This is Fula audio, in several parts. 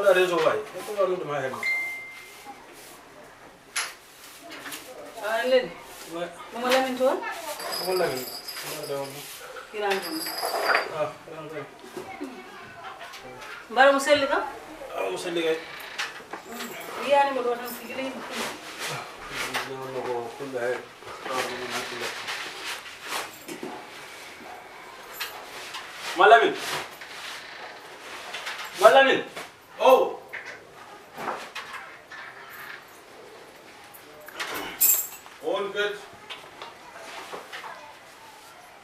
la réseau waay ko waru dama xel len ouais mama lamin ton mo la min mo da won kiran ton ah ran kay bara mo selli kam ah mo selli kay yani mo do tan sigili no ko kulla ay Malamin. Malamin. Oh. All good.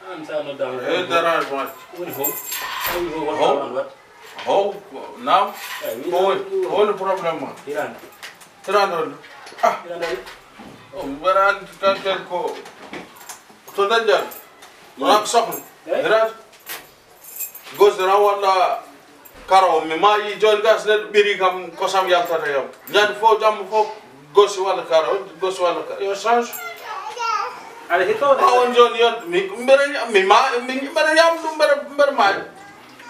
I'm saying down. Hey, there are what? What? How? Now? All problem. Iran. Iran. Ah. Iran. Oh, Iran can go. So then, Rock something. Iran. Goes around wala karo mi mai join gas net biri kam kosam yalta yam nyan fo jam fo gosi wala karo gosi wala yo change Ale hito. awon jon yo mi mbere mi ma mi mbere yam dum mbere ma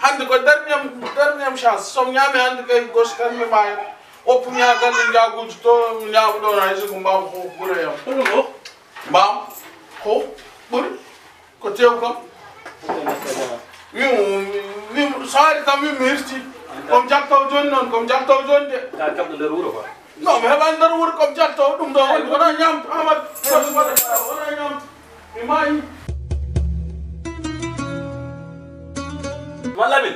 hande ko dernier chance som nyame hande kay gos kan mi ma op nya gal njagu to nyabu do na isu mbam ko bure yam Ko mbam ko bur ko tew kam mi saari kam mi mirti comme jaktaw joni noon comme jaktaw joni de ka kam do wuro quoi. non mi heɓani nder wuuro comme jaktaw ɗum ɗo woni wona ñamto amad wona ñamto mi maayi Malamin.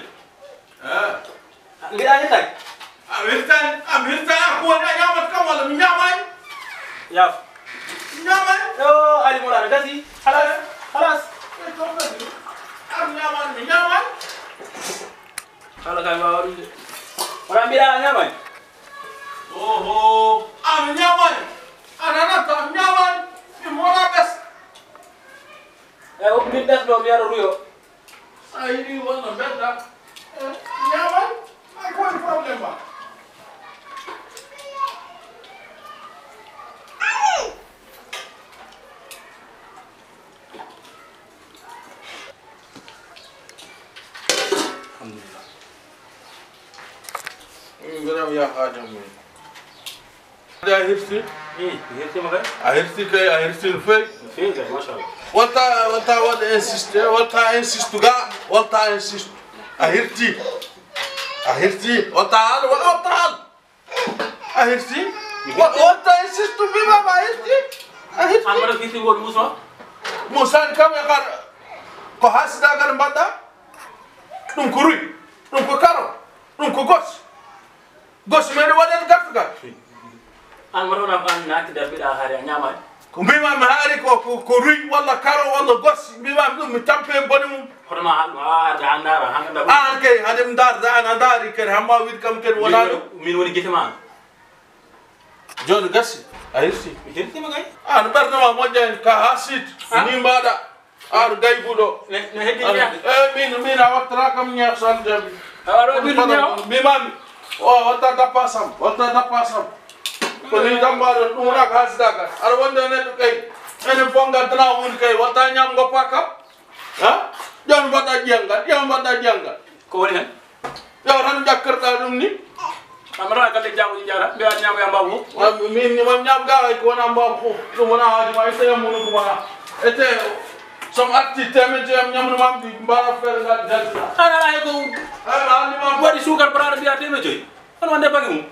Ngira ni tak. a wirtani ko woni a ñamat kam walla mi ñamani Ya. ñamani Yo ali mola gasi. Halas. am ñamani mi ñamani Kala kay ma waru. Ora mbira nyamay. oho am ñamani ananata am ñamani mi mona ɓes O min das do mi yaro ruyo. a yiɗi wonno bedda ñamani ay ko woni probléme ma Alhamdulillah. Biram ya hajam mi. Da hirsi? Hirsi magay? A hirsi kay a hirsi fay. Fii kay mashallah. Wata insiste, wata insiste ga, wata insiste. A hirti. A hirti, wata hal, wata hal. A hirti? Wata insiste bima ba hirti? A hirti. Amara hirsi wol muso? Musan kam ya kar ko hasida gar mbadda? Ɗum ko ruy, ɗum ko karo, ɗum ko gos. Gos men waɗat gaftugal. An waro na ban na kidar bida hari nyamay. Ko mbima mi haari ko ruy walla karo walla gos mbima ɗum mi tampe boni mum Horma arda andara hanga da. an kay hadem darda an a daari kadi hamma wiide kam kadi wona ɗum Min woni gitema. joni gassi a hirsi Hirsi magay? an ɓerdema moƴƴani ka ha siit ni mbaɗa an gaybuɗo No heddi ya. min a wattata kam ñeex san jabi Awaro bidu nyaw. mbimami o watta dappa sam ko ni tan mbaɗon ɗum wona ko haasidagal aɗa wonde neɗɗo kay enen bongal tana hunde kay watta ñam goppa kam ha ƴewn mbaɗɗa ƴiyangal Ko woni hen? ƴew tan ƴakkorɗa ɗum ni Amara galle jabu jara be an nyama yamba bu. min ni mam ñam ga ko wona mbam fof ɗum wona haaju ma ete munu ko wona ete som arti temedde am ñamno mam di mbara fere ngal dalta Ana ay ko ay ma andi mam wadi sukar para biya teme joy. On wonde bagi mum.